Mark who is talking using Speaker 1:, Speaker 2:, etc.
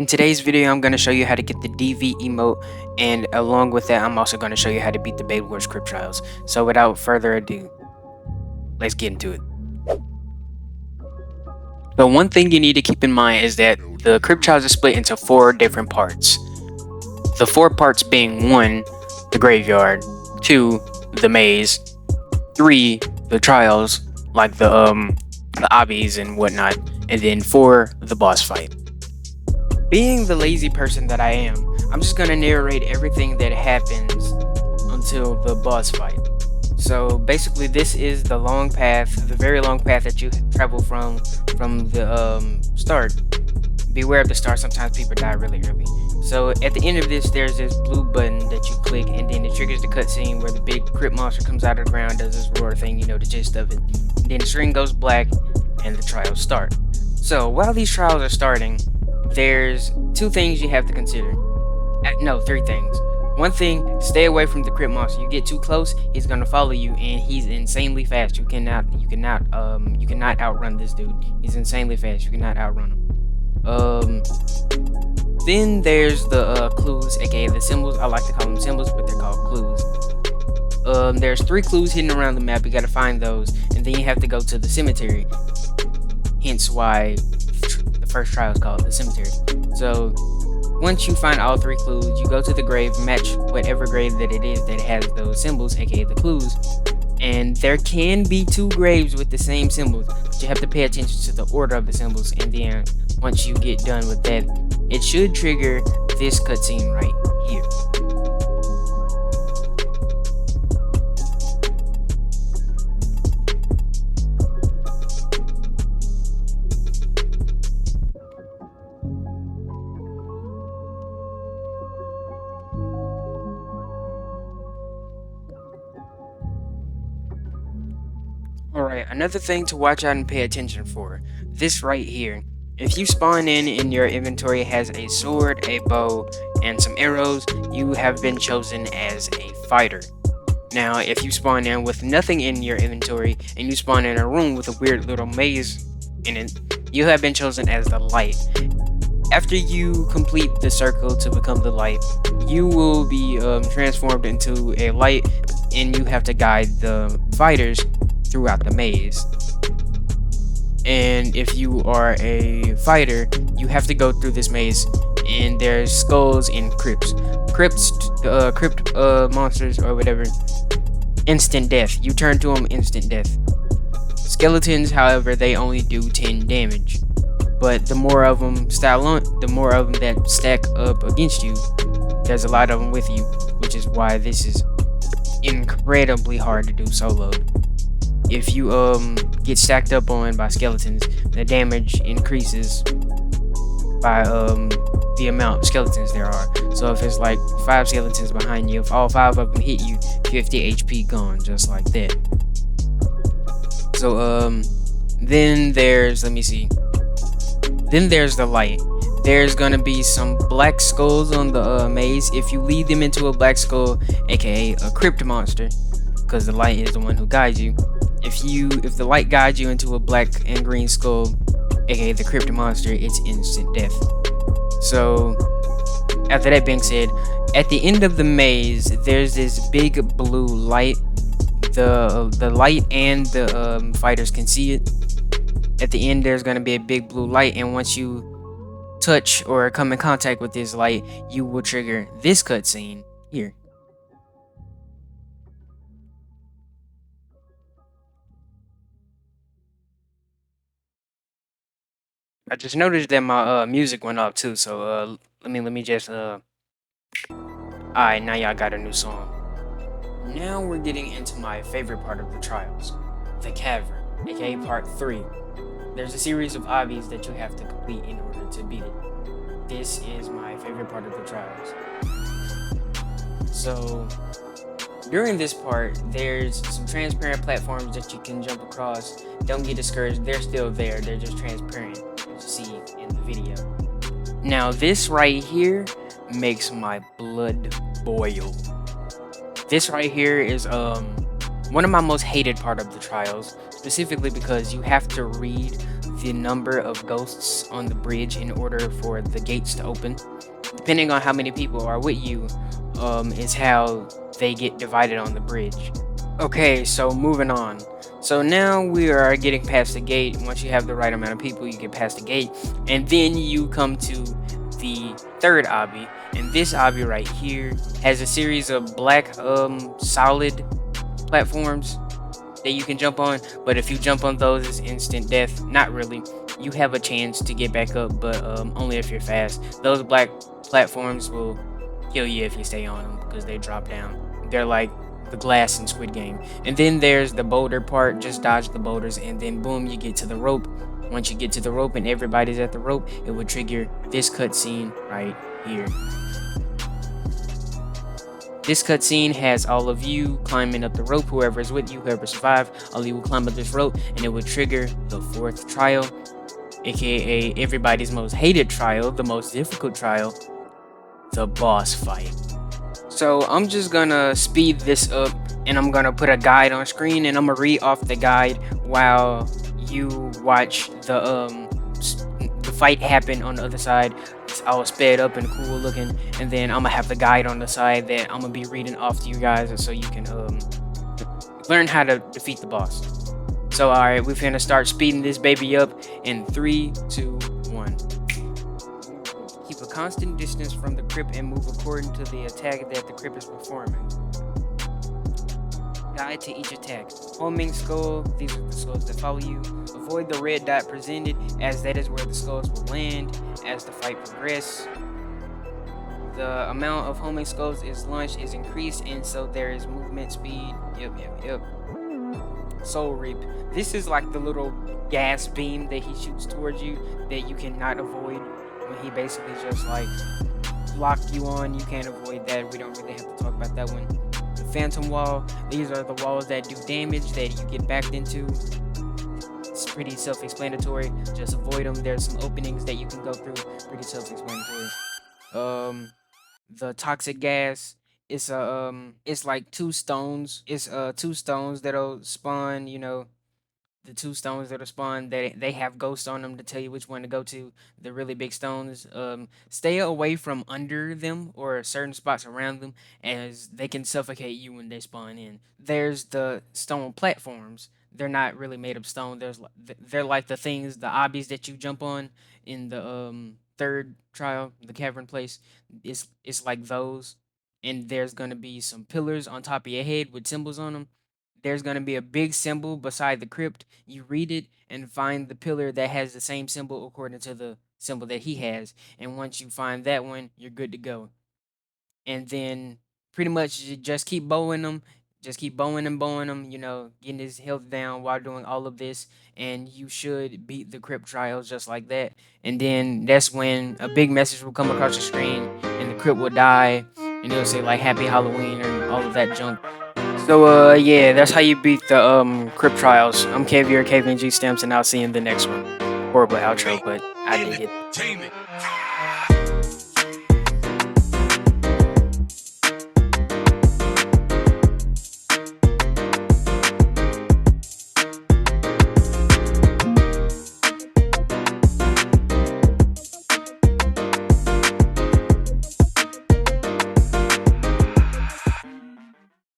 Speaker 1: In today's video, I'm going to show you how to get the DV emote, and along with that, I'm also going to show you how to beat the Bedwars Crypt Trials. So without further ado, let's get into it. So one thing you need to keep in mind is that the Crypt Trials are split into 4 different parts. The 4 parts being 1, the graveyard, 2, the maze, 3, the trials, like the obbies and whatnot, and then 4, the boss fight. Being the lazy person that I am, I'm just gonna narrate everything that happens until the boss fight. So basically, this is the long path, the very long path that you travel from the start. Beware of the start. Sometimes people die really early. So at the end of this, there's this blue button that you click, and then it triggers the cutscene where the big crypt monster comes out of the ground, does this roar thing, you know the gist of it. And then the screen goes black, and the trials start. So while these trials are starting, there's 2 things you have to consider. No, 3 things. One thing, stay away from the crypt monster. You get too close, he's gonna follow you, and he's insanely fast. You cannot outrun this dude. He's insanely fast. You cannot outrun him. Then there's the clues, aka the symbols. I like to call them symbols, but they're called clues. There's 3 clues hidden around the map. You gotta find those, and then you have to go to the cemetery. Hence why the first trial is called the cemetery. So once you find all 3 clues, you go to the grave, match whatever grave that it is that has those symbols, aka the clues. And there can be 2 graves with the same symbols, but you have to pay attention to the order of the symbols. And then once you get done with that, it should trigger this cutscene right here. Alright, another thing to watch out and pay attention for. This right here. If you spawn in your inventory has a sword, a bow, and some arrows, you have been chosen as a fighter. Now, if you spawn in with nothing in your inventory, and you spawn in a room with a weird little maze in it, you have been chosen as the light. After you complete the circle to become the light, you will be transformed into a light, and you have to guide the fighters throughout the maze. And if you are a fighter, you have to go through this maze, and there's skulls and crypt monsters or whatever. Instant death. You turn to them, instant death. Skeletons, however, they only do 10 damage. But the more of them that stack up against you, there's a lot of them with you, which is why this is incredibly hard to do solo. If you get stacked up on by skeletons, the damage increases by the amount of skeletons there are. So if it's like 5 skeletons behind you, if all 5 of them hit you, 50 HP gone, just like that. So then there's, let me see. Then there's the light. There's gonna be some black skulls on the maze. If you lead them into a black skull, aka a crypt monster, because the light is the one who guides you. If the light guides you into a black and green skull, aka the crypt monster, it's instant death. So after that being said, at the end of the maze, there's this big blue light. The light and the fighters can see it. At the end, there's gonna be a big blue light, and once you touch or come in contact with this light, you will trigger this cutscene here. I just noticed that my music went up too, so let me just alright, now y'all got a new song. Now we're getting into my favorite part of the trials, the cavern, aka part 3. There's a series of obbies that you have to complete in order to beat it. This is my favorite part of the trials. So during this part, there's some transparent platforms that you can jump across. Don't get discouraged, they're still there, they're just transparent, as you see in the video. Now this right here makes my blood boil. This right here is one of my most hated part of the trials, specifically because you have to read the number of ghosts on the bridge in order for the gates to open. Depending on how many people are with you, is how they get divided on the bridge. Okay, so moving on. So now we are getting past the gate. Once you have the right amount of people, you get past the gate, and then you come to the third obby. And this obby right here has a series of black solid platforms that you can jump on, but if you jump on those, it's instant death. Not really. You have a chance to get back up, but only if you're fast. Those black platforms will kill you if you stay on them because they drop down. They're like the glass in Squid Game. And then there's the boulder part. Just dodge the boulders, and then boom, you get to the rope. Once you get to the rope and everybody's at the rope, it would trigger this cutscene right here. This cutscene has all of you climbing up the rope. Whoever is with you, whoever survived, all of you will climb up this rope, and it will trigger the fourth trial, aka everybody's most hated trial, the most difficult trial, the boss fight. So I'm just gonna speed this up, and I'm gonna put a guide on screen, and I'm gonna read off the guide while you watch the fight happen on the other side. It's all sped up and cool looking, and then I'm gonna have the guide on the side that I'm gonna be reading off to you guys, so you can learn how to defeat the boss. So alright, we're gonna start speeding this baby up in 3, 2, 1. Keep a constant distance from the crypt and move according to the attack that the crypt is performing. Guide to each attack. Homing skull, these are the skulls that follow you. Avoid the red dot presented, as that is where the skulls will land as the fight progresses. The amount of homing skulls is launched is increased, and so there is movement speed. Yep. Soul Reap. This is like the little gas beam that he shoots towards you that you cannot avoid when he basically just like lock you on. You can't avoid that. We don't really have to talk about that one. The Phantom Wall. These are the walls that do damage that you get backed into. It's pretty self-explanatory. Just avoid them. There's some openings that you can go through. Pretty self-explanatory. The toxic gas. It's it's like two stones. It's two stones that'll spawn. You know, the two stones that'll spawn. They have ghosts on them to tell you which one to go to. The really big stones. Stay away from under them or certain spots around them, as they can suffocate you when they spawn in. There's the stone platforms. They're not really made of stone. They're like the things, the obbies that you jump on in the third trial, the cavern place. It's like those, and there's gonna be some pillars on top of your head with symbols on them. There's gonna be a big symbol beside the crypt. You read it and find the pillar that has the same symbol according to the symbol that he has. And once you find that one, you're good to go. And then pretty much you just keep bowing them. Just keep bowing and bowing them, you know, getting his health down while doing all of this, and you should beat the crypt trials just like that. And then that's when a big message will come across the screen, and the crypt will die, and it'll say like Happy Halloween and all of that junk. So yeah, that's how you beat the crypt trials. I'm KVNGSTAMPS, and I'll see you in the next one. Horrible outro, but I dig it.